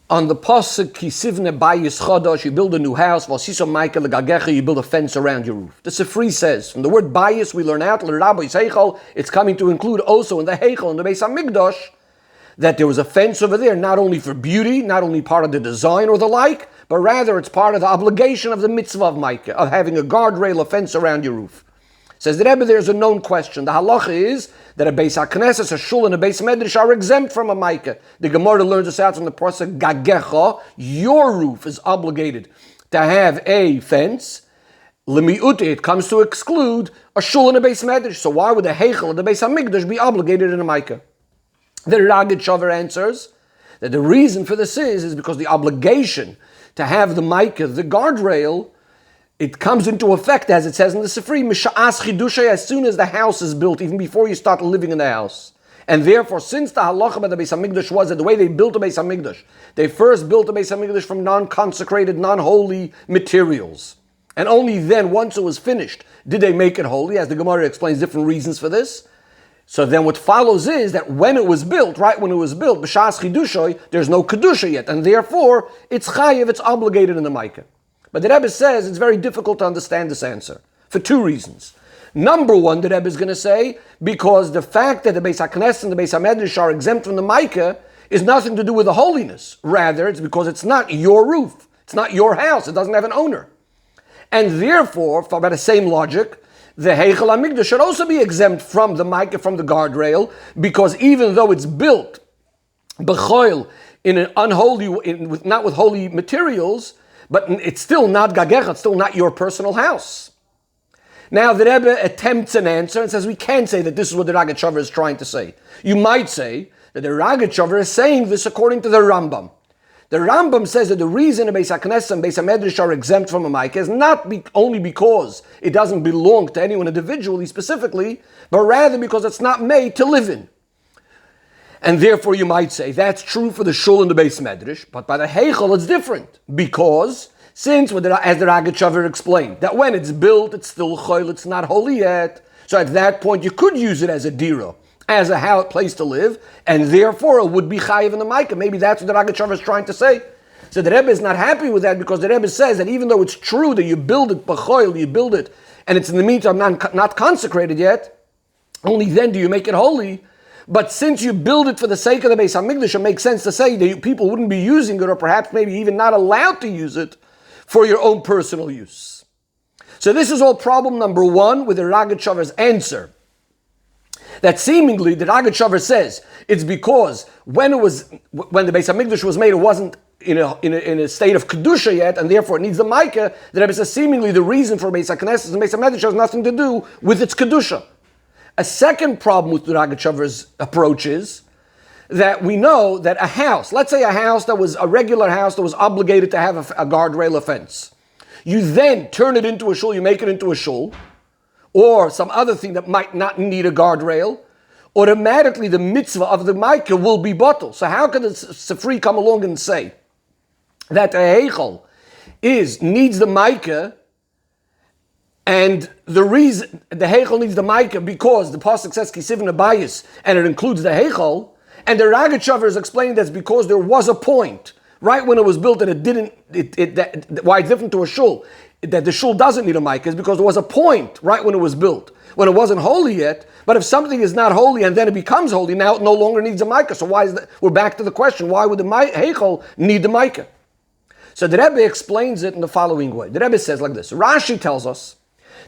On the pasuk kisivne bayis chodosh, you build a new house. V'asiso ma'ika legagecha, you build a fence around your roof. The Sifri says from the word bayis we learn out l'rabbi seichel. It's coming to include also in the heichel in the Beis Hamikdash that there was a fence over there, not only for beauty, not only part of the design or the like, but rather it's part of the obligation of the mitzvah of Micah, of having a guardrail, a fence around your roof. Says the Rebbe, there's a known question. The halacha is that a Beis HaKnesses, a shul, and a Beis Medrash are exempt from a Micah. The Gemara learns this out from the pasuk Gagecha. Your roof is obligated to have a fence. Lemiute, it comes to exclude a shul and a Beis Medrash. So why would the Heichel and the Beis HaMikdash be obligated in a Micah? The Ragged Shover answers that the reason for this is because the obligation to have the Micah, the guardrail, it comes into effect, as it says in the Sifri, Misha'as Chidushay, as soon as the house is built, even before you start living in the house. And therefore, since the halacha by the Beis HaMikdash was that the way they built the Beis HaMikdash, they first built the Beis HaMikdash from non-consecrated, non-holy materials. And only then, once it was finished, did they make it holy, as the Gemara explains different reasons for this. So then what follows is that when it was built, right when it was built, B'shas Chidushay, there's no Kedusha yet, and therefore, it's chayiv, it's obligated in the Micah. But the Rebbe says it's very difficult to understand this answer for two reasons. Number one, the Rebbe is going to say, because the fact that the Beis HaKnesses and the Beis HaMedrash are exempt from the Micah is nothing to do with the holiness. Rather, it's because it's not your roof. It's not your house. It doesn't have an owner. And therefore, by the same logic, the Heichel HaMikdash should also be exempt from the Micah, from the guardrail, because even though it's built b'choil in an unholy, not with holy materials, but it's still not gagecha, it's still not your personal house. Now the Rebbe attempts an answer and says we can't say that this is what the Ragged Shover is trying to say. You might say that the Ragged Shover is saying this according to the Rambam. The Rambam says that the reason the Beis HaKnesses and Beis HaMedrash are exempt from a Micah is not only because it doesn't belong to anyone individually specifically, but rather because it's not made to live in. And therefore you might say that's true for the shul and the Beis Medrash, but by the Heichel it's different. Because since, as the Ragged Shover explained, that when it's built it's still choil, it's not holy yet. So at that point you could use it as a dira, as a place to live, and therefore it would be chayiv in the Micah. Maybe that's what the Ragged Shover is trying to say. So the Rebbe is not happy with that because the Rebbe says that even though it's true that you build it b'choil, you build it, and it's in the meantime not consecrated yet, only then do you make it holy. But since you build it for the sake of the Beis HaMikdash, it makes sense to say that people wouldn't be using it, or perhaps maybe even not allowed to use it for your own personal use. So this is all problem number one with the Ragged Shover's answer. That seemingly the Ragged Shover says it's because when the Beis HaMikdash was made, it wasn't in a state of kedusha yet, and therefore it needs the Micah. The Rebbe says seemingly the reason for Beis HaKnesses and Beis HaMedrash has nothing to do with its kedusha. A second problem with the Ragged Shover's approach is that we know that a house, let's say a house that was a regular house that was obligated to have a guardrail, a fence. You then turn it into a shul, you make it into a shul, or some other thing that might not need a guardrail, automatically the mitzvah of the Micah will be bottled. So how can the Sifri come along and say that a Heichel needs the Micah, and the reason the Heichel needs the Micah because the pasuk says kisivin abayis and it includes the Heichel, and the Ragged Shover is explaining that's because there was a point right when it was built that why it's different to a shul, that the shul doesn't need a Micah is because there was a point right when it was built when it wasn't holy yet. But if something is not holy and then it becomes holy, now it no longer needs a Micah. So why is that? We're back to the question: why would the Heichel need the Micah? So the Rebbe explains it in the following way. The Rebbe says like this: Rashi tells us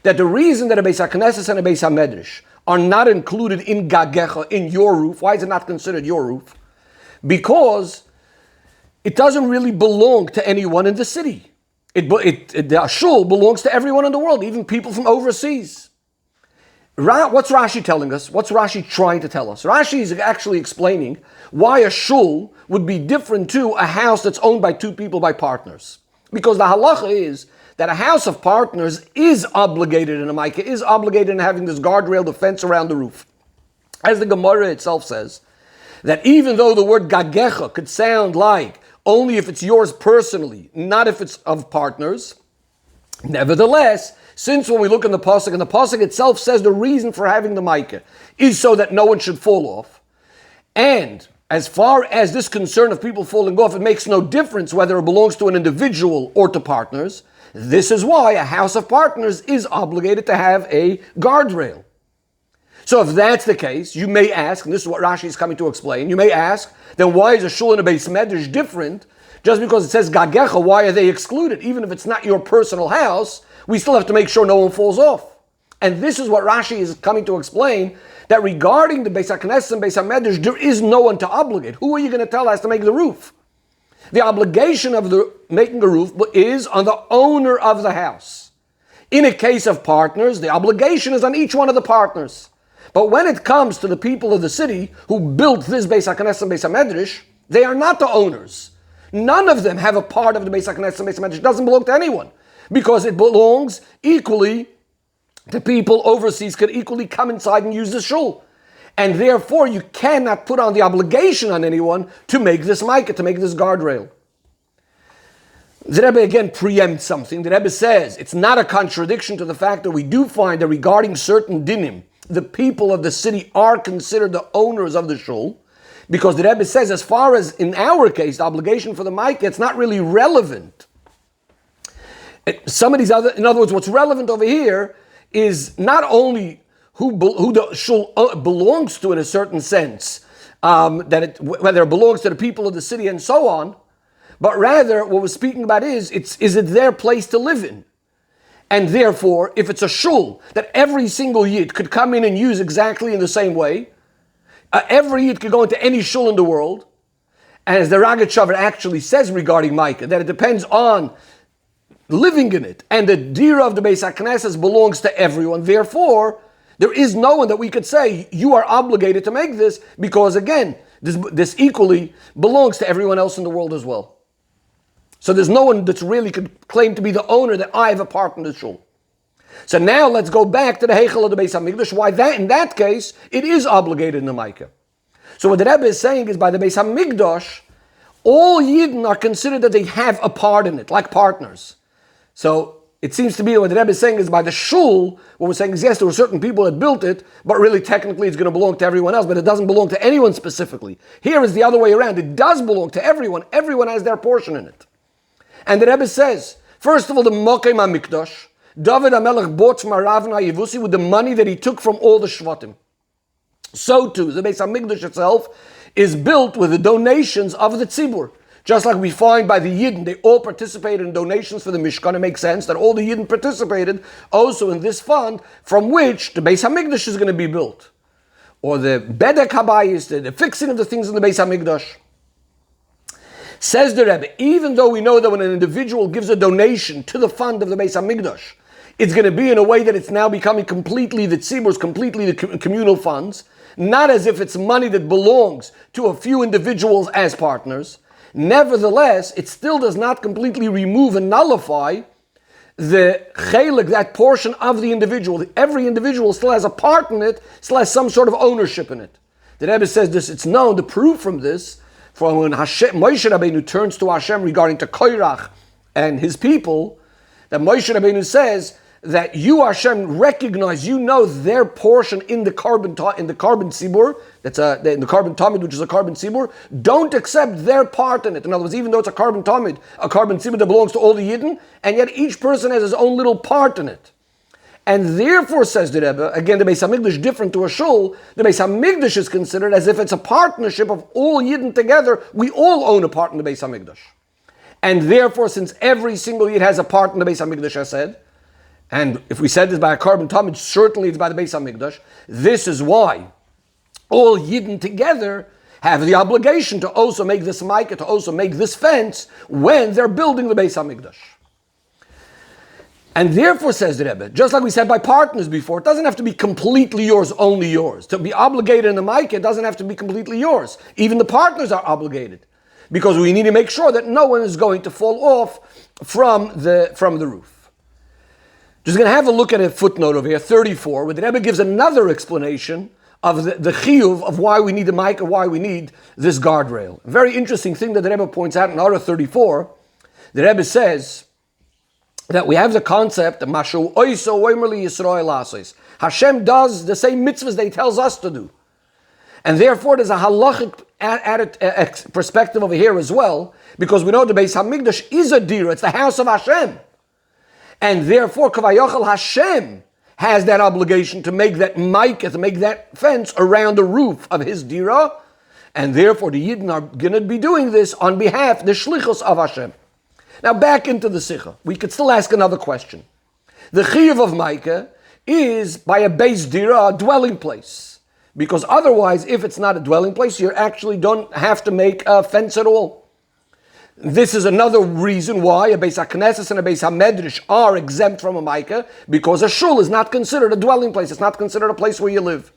that the reason that a Beis HaKnesses and a Beis HaMedrash are not included in Gagecha, in your roof, why is it not considered your roof? Because it doesn't really belong to anyone in the city. The shul belongs to everyone in the world, even people from overseas. What's Rashi telling us? What's Rashi trying to tell us? Rashi is actually explaining why a shul would be different to a house that's owned by two people, by partners. Because the halacha is that a house of partners is obligated in a Micah, is obligated in having this guardrail, the fence around the roof. As the Gemara itself says, that even though the word gagecha could sound like only if it's yours personally, not if it's of partners, nevertheless, since when we look in the pasuk, and the pasuk itself says the reason for having the Micah is so that no one should fall off, and as far as this concern of people falling off, it makes no difference whether it belongs to an individual or to partners. This is why a house of partners is obligated to have a guardrail. So if that's the case, you may ask, and this is what Rashi is coming to explain, you may ask, then why is a shul and a beis medrash different? Just because it says gagecha, why are they excluded? Even if it's not your personal house, we still have to make sure no one falls off. And this is what Rashi is coming to explain, that regarding the Beis HaKnesset and Beis HaMedrash, there is no one to obligate. Who are you going to tell has to make the roof? The obligation of making a roof is on the owner of the house. In a case of partners, the obligation is on each one of the partners. But when it comes to the people of the city who built this Beis HaKnesset and Beis HaMedrash, they are not the owners. None of them have a part of the Beis HaKnesset and Beis HaMedrash. It doesn't belong to anyone, because it belongs equally to people overseas, could equally come inside and use the shul. And therefore, you cannot put on the obligation on anyone to make this micah, to make this guardrail. The Rebbe again preempts something. The Rebbe says it's not a contradiction to the fact that we do find that regarding certain dinim, the people of the city are considered the owners of the shul, because the Rebbe says, as far as in our case, the obligation for the micah, it's not really relevant. Some of these other, in other words, what's relevant over here is not only who the shul belongs to in a certain sense, whether it belongs to the people of the city and so on, but rather what we're speaking about is it their place to live in? And therefore, if it's a shul that every single yid could come in and use exactly in the same way, every yid could go into any shul in the world, and as the Ragat Shavar actually says regarding Micah, that it depends on living in it, and the dira of the Beis HaKnesses belongs to everyone. Therefore, there is no one that we could say you are obligated to make this, because again, this equally belongs to everyone else in the world as well. So there's no one that's really could claim to be the owner that I have a part in the shul. So now let's go back to the Heichel of the Beis HaMikdash. Why that in that case it is obligated in the Micah. So what the Rebbe is saying is, by the Beis HaMikdash, all Yidden are considered that they have a part in it, like partners. So it seems to be what the Rebbe is saying is, by the shul, what we're saying is, yes, there were certain people that built it, but really technically it's going to belong to everyone else, but it doesn't belong to anyone specifically. Here is the other way around. It does belong to everyone. Everyone has their portion in it. And the Rebbe says, first of all, the Mokem HaMikdash, David HaMelech bought from Aravna Yevusi with the money that he took from all the Shvatim. So too, the Beis HaMikdash itself is built with the donations of the Tzibur. Just like we find by the Yidden, they all participated in donations for the Mishkan. It makes sense that all the Yidden participated also in this fund from which the Beis HaMikdash is going to be built. Or the Bedek Habayis, the fixing of the things in the Beis HaMikdash. Says the Rebbe, even though we know that when an individual gives a donation to the fund of the Beis HaMikdash, it's going to be in a way that it's now becoming completely the tziburs, completely the communal funds, not as if it's money that belongs to a few individuals as partners. Nevertheless, it still does not completely remove and nullify the chelek, that portion of the individual. Every individual still has a part in it, still has some sort of ownership in it. The Rebbe says this, it's known, the proof from this, from when Moshe Rabbeinu turns to Hashem regarding to Korach and his people, that Moshe Rabbeinu says that you, Hashem, recognize, you know their portion in the carbon tzibur, in the carbon tamid, which is a carbon tzibur. Don't accept their part in it. In other words, even though it's a carbon tamid, a carbon tzibur that belongs to all the Yidden, and yet each person has his own little part in it. And therefore, says the Rebbe, again, the Beis HaMikdash different to a shul, the Beis HaMikdash is considered as if it's a partnership of all Yidden together. We all own a part in the Beis HaMikdash. And therefore, since every single Yid has a part in the Beis HaMikdash, I said, and if we said this by a carbon tamid, certainly it's by the Beis HaMikdash. This is why all Yidden together have the obligation to also make this micah, to also make this fence when they're building the Beis HaMikdash. And therefore, says the Rebbe, just like we said by partners before, it doesn't have to be completely yours, only yours. To be obligated in the micah, it doesn't have to be completely yours. Even the partners are obligated, because we need to make sure that no one is going to fall off from the roof. Just going to have a look at a footnote over here, 34, where the Rebbe gives another explanation of the chiyuv of why we need the micah, why we need this guardrail. A very interesting thing that the Rebbe points out in Orah 34, the Rebbe says that we have the concept of Mashu Oiso Oimerli Yisrael Asos. Hashem does the same mitzvahs that He tells us to do. And therefore, there's a halachic perspective over here as well, because we know the Beis Hamikdash is a dira, it's the house of Hashem. And therefore, Kavayachal Hashem has that obligation to make that micah, to make that fence around the roof of his dira, and therefore the Yidden are going to be doing this on behalf of the shlichus of Hashem. Now back into the Sicha. We could still ask another question. The chiyuv of micah is by a beis dira, a dwelling place. Because otherwise, if it's not a dwelling place, you actually don't have to make a fence at all. This is another reason why a Beis HaKnesses and a Beis HaMedrash are exempt from a micah, because a shul is not considered a dwelling place. It's not considered a place where you live.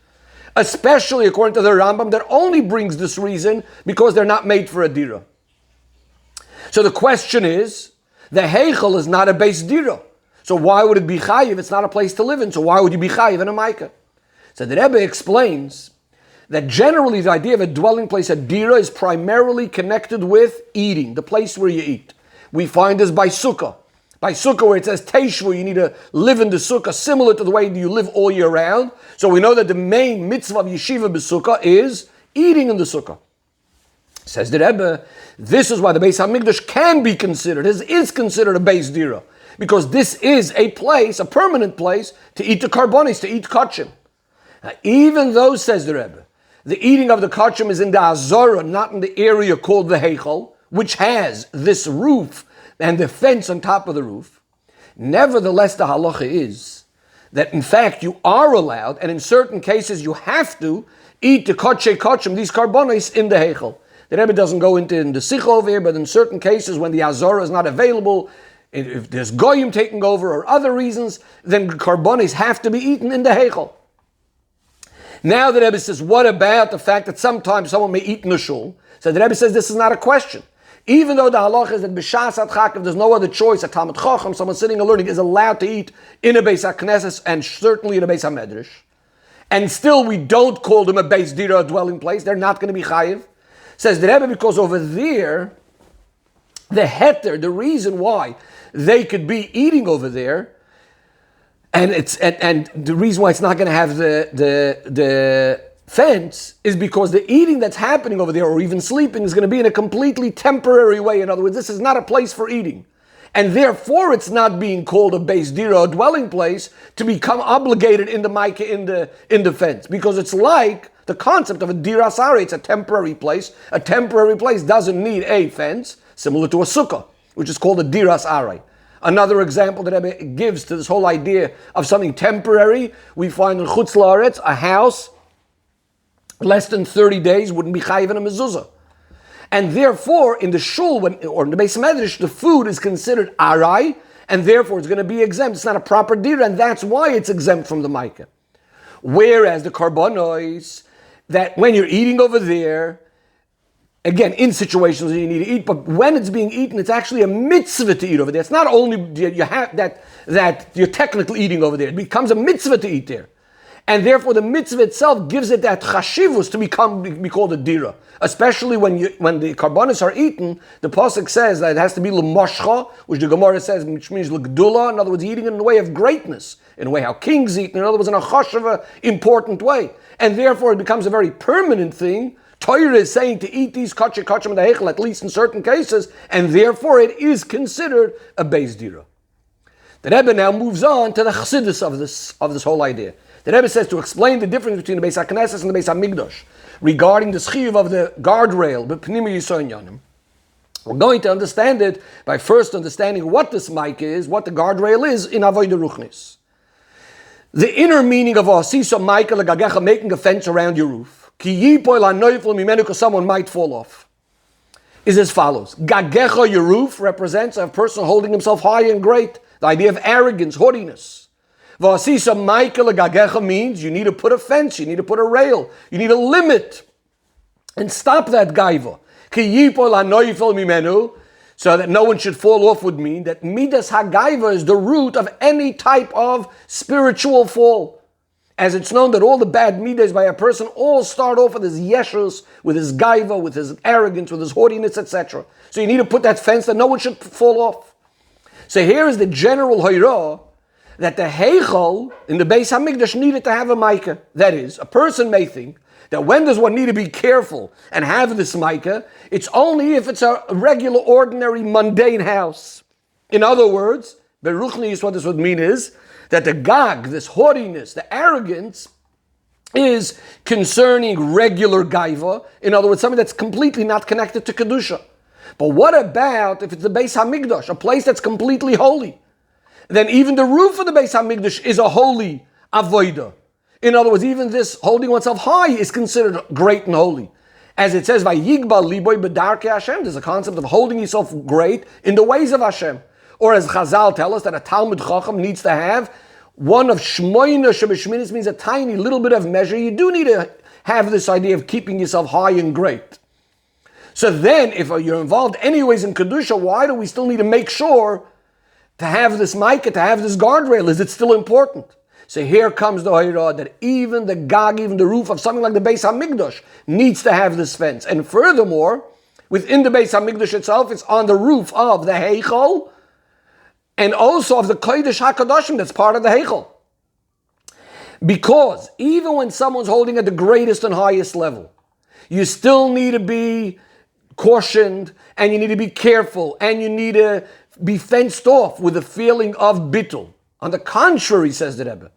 Especially according to the Rambam, that only brings this reason because they're not made for a dira. So the question is, the heichel is not a beis dira. So why would it be chayiv? It's not a place to live in. So why would you be chayiv in a micah? So the Rebbe explains that generally the idea of a dwelling place, a dira, is primarily connected with eating, the place where you eat. We find this by sukkah. By sukkah, where it says teishvu, you need to live in the sukkah, similar to the way you live all year round. So we know that the main mitzvah of yeshiva b'sukkah is eating in the sukkah. Says the Rebbe, this is why the Beis HaMikdash can be considered, is considered a beis dira, because this is a place, a permanent place, to eat the karbonis, to eat kachim. Now, even though, says the Rebbe, the eating of the kachim is in the Azorah, not in the area called the Heichel, which has this roof and the fence on top of the roof, nevertheless the halacha is that in fact you are allowed, and in certain cases you have to, eat the kachim, these karbonis, in the Heichel. The Rebbe doesn't go into in the Sicha over here, but in certain cases when the Azorah is not available, if there's goyim taking over or other reasons, then karbonis have to be eaten in the Heichel. Now the Rebbe says, what about the fact that sometimes someone may eat in the shul? So the Rebbe says this is not a question. Even though the halacha is that b'shas adchak, if there's no other choice, a Talmud Chacham, someone sitting and learning, is allowed to eat in a Beis HaKnesses and certainly in a Beis HaMedrash, and still we don't call them a beis dira, a dwelling place, they're not going to be chayiv. Says the Rebbe, because over there, the heter, the reason why they could be eating over there, and the reason why it's not going to have the fence is because the eating that's happening over there, or even sleeping, is going to be in a completely temporary way. In other words, this is not a place for eating. And therefore, it's not being called a beis dira, a dwelling place, to become obligated in the micah, in the fence. Because it's like the concept of a dira sari, it's a temporary place. A temporary place doesn't need a fence, similar to a sukkah, which is called a dira sari. Another example that Rebbe gives to this whole idea of something temporary, we find in Chutz La'aretz, a house less than 30 days wouldn't be chayiv in a mezuzah. And therefore, in the shul, or in the Beis Medrash, the food is considered arai, and therefore it's going to be exempt. It's not a proper dira, and that's why it's exempt from the micah. Whereas the karbonos, that when you're eating over there, again, in situations where you need to eat, but when it's being eaten, it's actually a mitzvah to eat over there. It's not only you have that you're technically eating over there. It becomes a mitzvah to eat there. And therefore the mitzvah itself gives it that chashivus to be called a dira. Especially when the karbonis are eaten, the pasuk says that it has to be l'moshcha, which the Gemara says, which means l'gdula. In other words, eating in a way of greatness, in a way how kings eat, in other words, in a chashava, important way. And therefore it becomes a very permanent thing. Torah is saying to eat these kachim and the heichel, at least in certain cases, and therefore it is considered a beis dira. The Rebbe now moves on to the chassidus of this whole idea. The Rebbe says to explain the difference between the Beis HaKnesses and the Beis HaMikdash regarding the chiyuv of the guardrail, we're going to understand it by first understanding what this mic is, what the guardrail is in Avodah Ruchnis. The inner meaning of Asisa Michael Gagecha, making a fence around your roof, because someone might fall off, is as follows. Gagecha, your roof, represents a person holding himself high and great, the idea of arrogance, haughtiness. V'asisa Michael Gagecha means you need to put a fence, you need to put a rail, you need a limit, and stop that gaiva. So that no one should fall off would mean that midas hagaiva is the root of any type of spiritual fall. As it's known that all the bad midas by a person all start off with his yeshus, with his gaiva, with his arrogance, with his haughtiness, etc. So you need to put that fence that no one should fall off. So here is the general hayrah that the heichal in the Beis HaMikdash needed to have a micah. That is, a person may think that when does one need to be careful and have this Micah? It's only if it's a regular, ordinary, mundane house. In other words, Beruchnius, what this would mean is that the gag, this haughtiness, the arrogance, is concerning regular gaiva. In other words, something that's completely not connected to Kedusha. But what about if it's the Beis HaMikdash, a place that's completely holy? Then even the roof of the Beis HaMikdash is a holy avodah. In other words, even this holding oneself high is considered great and holy. As it says, Vayigbal liboy b'darkei Hashem, there's a concept of holding yourself great in the ways of Hashem. Or as Chazal tell us that a Talmud Chacham needs to have one of Shmoyna Shebeshminis, means a tiny little bit of measure. You do need to have this idea of keeping yourself high and great. So then, if you're involved anyways in Kedusha, why do we still need to make sure to have this Micah, to have this guardrail? Is it still important? So here comes the Hoirah that even the Gag, even the roof of something like the Beis HaMikdash needs to have this fence. And furthermore, within the Beis HaMikdash itself, it's on the roof of the Heichal and also of the Kodesh HaKadoshim that's part of the Heichal. Because even when someone's holding at the greatest and highest level, you still need to be cautioned and you need to be careful and you need to be fenced off with a feeling of bittul. On the contrary, says the Rebbe,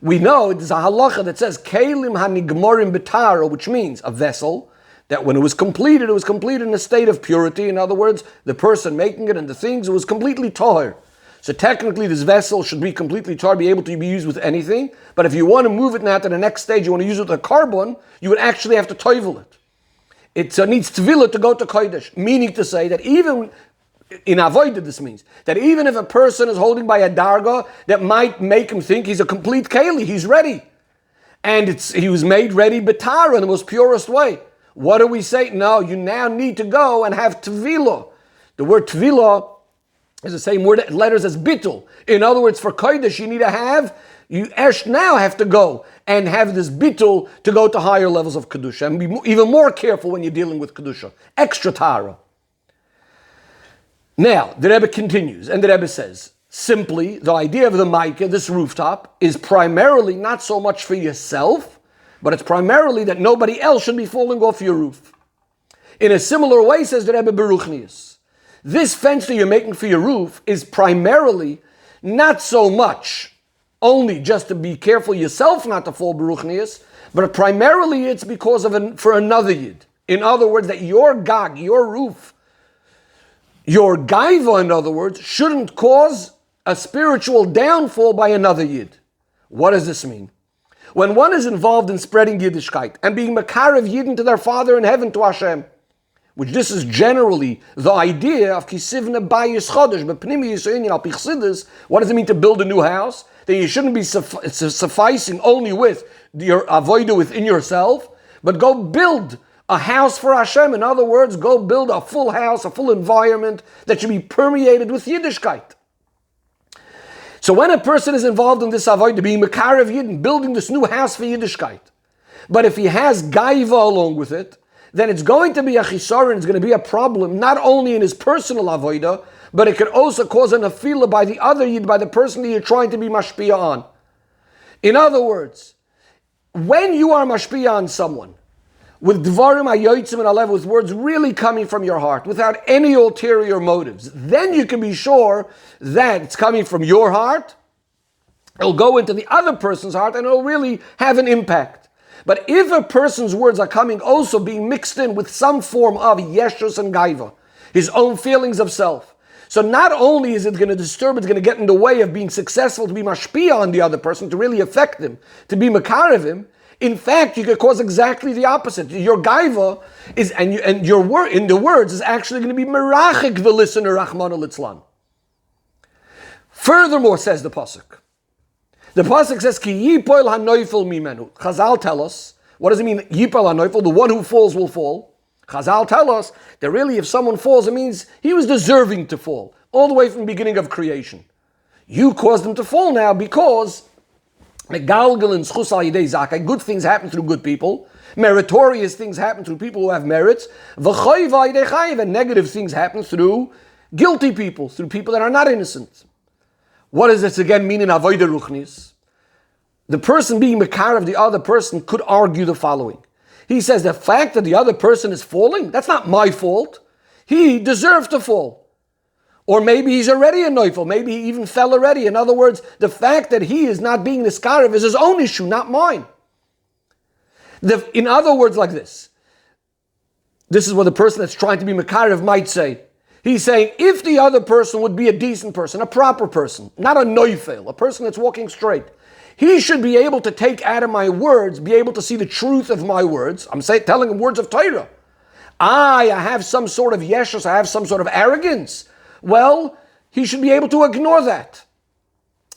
we know there's a halacha that says kelim hanigmorim betara, which means a vessel that when it was completed in a state of purity. In other words, the person making it and the things, it was completely tahor. So technically this vessel should be completely tahor, be able to be used with anything. But if you want to move it now to the next stage, you want to use it with a carbon, you would actually have to toivel it. It needs tefillah to go to Kodesh, meaning to say that even in avoided, this means that even if a person is holding by a darga that might make him think he's a complete keli, he's ready. And he was made ready betara in the most purest way. What do we say? No, you now need to go and have tevilah. The word tevilah is the same word letters as bittul. In other words, for Kodesh, you now have to go and have this bittul to go to higher levels of Kedusha. And be even more careful when you're dealing with Kedusha. Extra tara. Now, the Rebbe continues, and the Rebbe says, simply, the idea of the Micah, this rooftop, is primarily not so much for yourself, but it's primarily that nobody else should be falling off your roof. In a similar way, says the Rebbe Beruchnius, this fence that you're making for your roof is primarily not so much only just to be careful yourself not to fall Beruchnius, but primarily it's because for another Yid. In other words, that your gag, your roof, your gaiva, in other words, shouldn't cause a spiritual downfall by another Yid. What does this mean? When one is involved in spreading Yiddishkeit and being Makarev Yidden to their Father in heaven, to Hashem, which this is generally the idea of Kisivne Bayis Chodesh, but Pnimi Yisrael Al Pichsidis, what does it mean to build a new house? That you shouldn't be sufficing only with your avodah within yourself, but go build a house for Hashem. In other words, go build a full house, a full environment that should be permeated with Yiddishkeit. So when a person is involved in this avodah, being Makarev Yidden, building this new house for Yiddishkeit, but if he has gaiva along with it, then it's going to be a chisaron, it's going to be a problem, not only in his personal avodah, but it could also cause an afila by the other Yid, by the person that you're trying to be mashpia on. In other words, when you are mashpia on someone, with dvarim hayotzim and alev, with words really coming from your heart, without any ulterior motives, then you can be sure that it's coming from your heart, it'll go into the other person's heart, and it'll really have an impact. But if a person's words are coming also being mixed in with some form of yeshus and gaiva, his own feelings of self, so not only is it going to disturb, it's going to get in the way of being successful to be mashpia on the other person, to really affect him, to be makarev him. In fact, you could cause exactly the opposite. Your gaiva is, and your word in the words is actually going to be merachik the listener, Rahman al-Itzlan. Furthermore, says the pasuk. The pasuk says, "Ki yipoil hanoifel mimenu." Chazal tell us, what does it mean? Yipoil hanoifel, the one who falls will fall. Chazal tell us that really, if someone falls, it means he was deserving to fall, all the way from the beginning of creation. You caused him to fall now because good things happen through good people. Meritorious things happen through people who have merits. And negative things happen through guilty people, through people that are not innocent. What does this again mean in Avodah Ruchnis? The person being Makar of the other person could argue the following. He says the fact that the other person is falling, that's not my fault. He deserved to fall. Or maybe he's already a neufel. Maybe he even fell already. In other words, the fact that he is not being niskarev is his own issue, not mine. In other words, like this. This is what the person that's trying to be makarev might say. He's saying, if the other person would be a decent person, a proper person, not a neufel, a person that's walking straight, he should be able to take out of my words, be able to see the truth of my words. I'm telling him words of Torah. I have some sort of yeshus, I have some sort of arrogance. Well, he should be able to ignore that.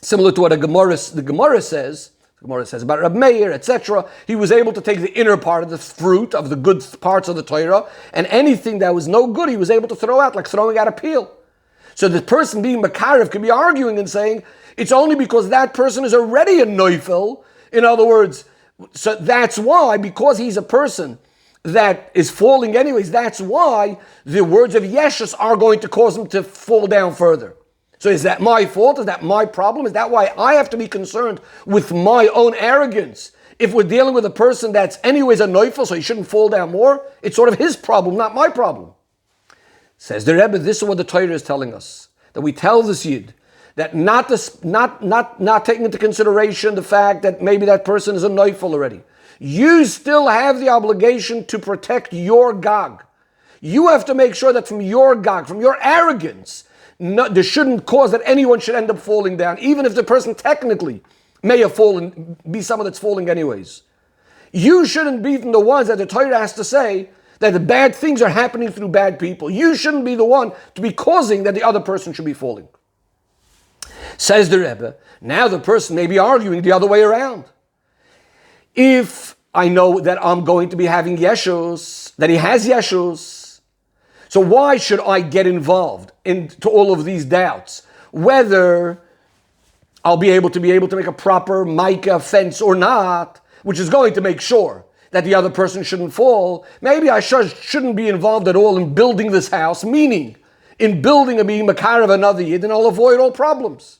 Similar to what the Gemara says about Reb Meir, etc. He was able to take the inner part of the fruit, of the good parts of the Torah, and anything that was no good, he was able to throw out, like throwing out a peel. So the person being makarev could be arguing and saying, it's only because that person is already a neufel. In other words, so that's why, because he's a person that is falling anyways, that's why the words of Yeshus are going to cause him to fall down further. So is that my fault? Is that my problem? Is that why I have to be concerned with my own arrogance? If we're dealing with a person that's anyways a neufel, so he shouldn't fall down more, it's sort of his problem, not my problem. Says the Rebbe, this is what the Torah is telling us. That we tell this Yid that not taking into consideration the fact that maybe that person is a neufel already. You still have the obligation to protect your gag. You have to make sure that from your gag, from your arrogance, there shouldn't cause that anyone should end up falling down, even if the person technically may have fallen, be someone that's falling anyways. You shouldn't be from the ones that the Torah has to say that the bad things are happening through bad people. You shouldn't be the one to be causing that the other person should be falling. Says the Rebbe, now the person may be arguing the other way around. If I know that I'm going to be having yeshus, that he has yeshus, so why should I get involved into all of these doubts? Whether I'll be able to make a proper mica fence or not, which is going to make sure that the other person shouldn't fall. Maybe I shouldn't be involved at all in building this house, meaning in building and being makar of another yid, and I'll avoid all problems.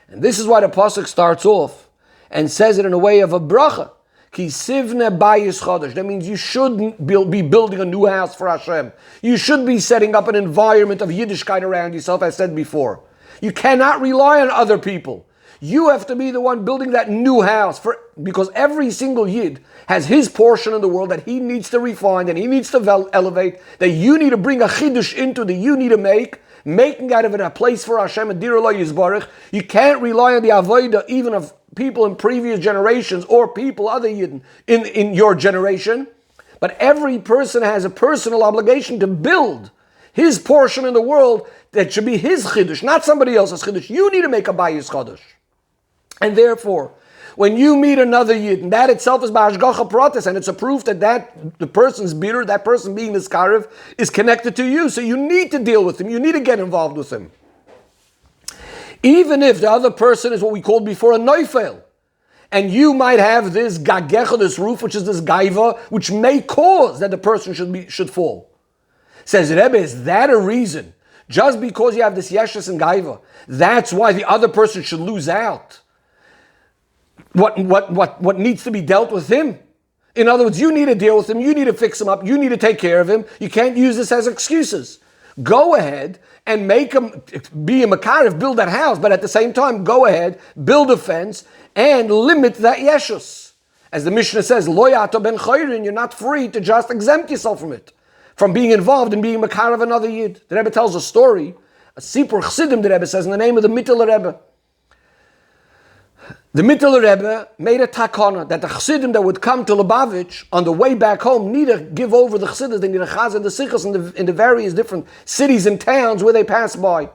And this is why the pasuk starts off and says it in a way of a bracha. Ki sivne bayis chodesh. That means you shouldn't be building a new house for Hashem. You should be setting up an environment of Yiddishkeit around yourself, as said before. You cannot rely on other people. You have to be the one building that new house, because every single Yid has his portion in the world that he needs to refine, and he needs to elevate, that you need to bring a chidush into, that you need to making out of it a place for Hashem, and Dir Allah Yisbarach. You can't rely on the avodah even of people in previous generations or people, other Yidden, in your generation. But every person has a personal obligation to build his portion in the world that should be his chidush, not somebody else's chidush. You need to make a bayis chodesh. And therefore, when you meet another Yid, and that itself is ba'ashgacha pratis, and it's a proof that the person's bitter, that person being niskarev, is connected to you. So you need to deal with him. You need to get involved with him. Even if the other person is what we called before a neufel, and you might have this gagecha, this roof, which is this gaiva, which may cause that the person should fall. Says Rebbe, is that a reason? Just because you have this yeshus and gaiva, that's why the other person should lose out. What needs to be dealt with him? In other words, you need to deal with him, you need to fix him up, you need to take care of him. You can't use this as excuses. Go ahead and make him be a makarev, build that house, but at the same time, go ahead, build a fence, and limit that yeshus. As the Mishnah says, lo yato ben chayrin, you're not free to just exempt yourself from it, from being involved in being makarev another yid. The Rebbe tells a story, a sipur chsidim, the Rebbe says, in the name of the Mendel Rebbe. The Mendel Rebbe made a takana that the Chassidim that would come to Lubavitch on the way back home need to give over the Chassidus, they need to chazan the Sichas in the various different cities and towns where they pass by.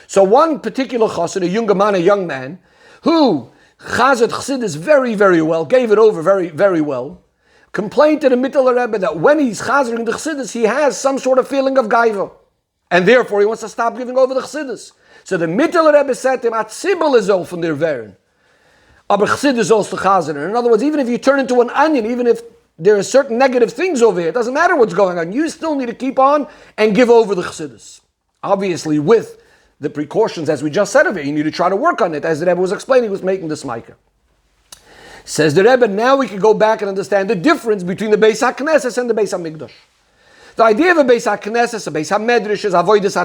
So one particular Chassid, a young man, who chazed Chassidus very, very well, gave it over very, very well, complained to the Mendel Rebbe that when he's chazering the Chassidus, he has some sort of feeling of gaiva, and therefore he wants to stop giving over the Chassidus. So the Mendel Rebbe said to him, "Atzibel is all from their verin." Aber Chassidus also chazer. In other words, even if you turn into an onion, even if there are certain negative things over here, it doesn't matter what's going on. You still need to keep on and give over the Chassidus. Obviously, with the precautions, as we just said of it, you need to try to work on it. As the Rebbe was explaining, he was making this mica. Says the Rebbe, now we can go back and understand the difference between the Beis HaKnesses and the Beis HaMikdash. The idea of a Beis HaKnesses, a Beis HaMedrash, is avodas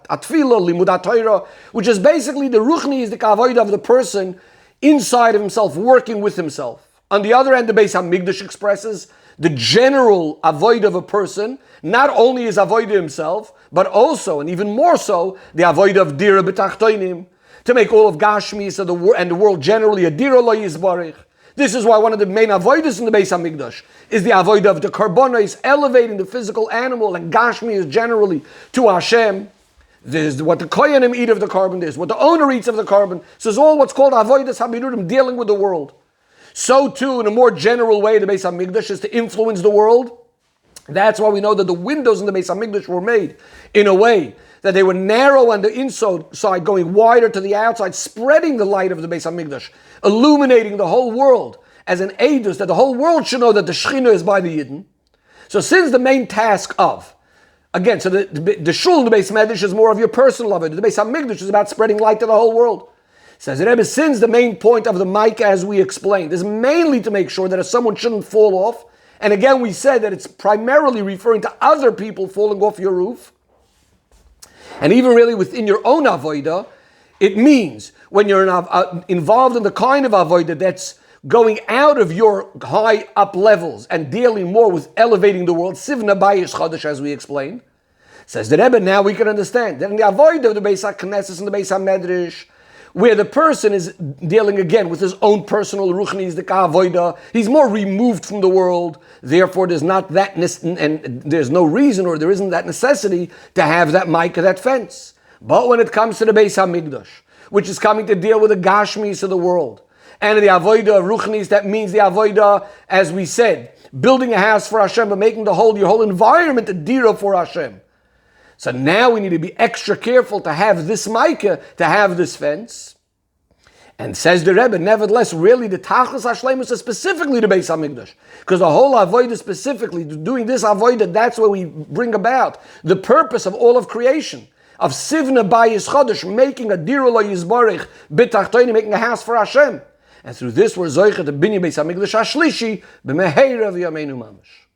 atfilo, limud HaTorah, which is basically the ruchni, is the avodah of the person inside of himself, working with himself. On the other hand, the Beis HaMikdash expresses the general avodah of a person, not only is avodah himself, but also, and even more so, the avodah of dira b'tachtoinim, to make all of Gashmis and the world generally a dira lo yizbarich. This is why one of the main avodas in the Beis HaMikdash is the avodah of the karbonos, elevating the physical animal and Gashmi is generally to Hashem. There's what the koyanim eat of the carbon, there's what the owner eats of the carbon. So it's all what's called avodas habirudim, dealing with the world. So too, in a more general way, the Beis HaMikdash is to influence the world. That's why we know that the windows in the Beis HaMikdash were made in a way that they were narrow on the inside, going wider to the outside, spreading the light of the Beis HaMikdash, illuminating the whole world as an edus, that the whole world should know that the Shechina is by the Yidden. So since the main task of, again, so the shul in the Beis HaMikdash is more of your personal of it. The Beis HaMikdash is about spreading light to the whole world. Says the Rebbe, since the main point of the mic, as we explained, is mainly to make sure that someone shouldn't fall off, and again we said that it's primarily referring to other people falling off your roof, and even really within your own avodah, it means when you're involved in the kind of avodah that's going out of your high up levels and dealing more with elevating the world, sivna bayish chodesh, as we explained. Says the Rebbe, now we can understand that in the avodah of the Beis HaKnesses and the Beis HaMedrash, where the person is dealing again with his own personal ruchnis, the ka'avoida, he's more removed from the world. Therefore, there's not that and there's no reason, or there isn't that necessity to have that micah, that fence. But when it comes to the Beis HaMikdash, which is coming to deal with the gashmis of the world, and the avoida of ruchnis, that means the avoida, as we said, building a house for Hashem, but making your whole environment a dira for Hashem. So now we need to be extra careful to have this micah, to have this fence. And says the Rebbe, nevertheless, really the Tachlis HaShleimus is specifically the Beis HaMikdash. Because the whole avodah specifically, doing this avodah, that's where we bring about the purpose of all of creation. Of Sivna Bayis Chodesh, making a Dira Lo Yizbarich, B'tachtoini, making a house for Hashem. And through this we're Zoichet, the Binyan Beis HaMikdash HaShlishi, B'meheira V'yameinu Mamash.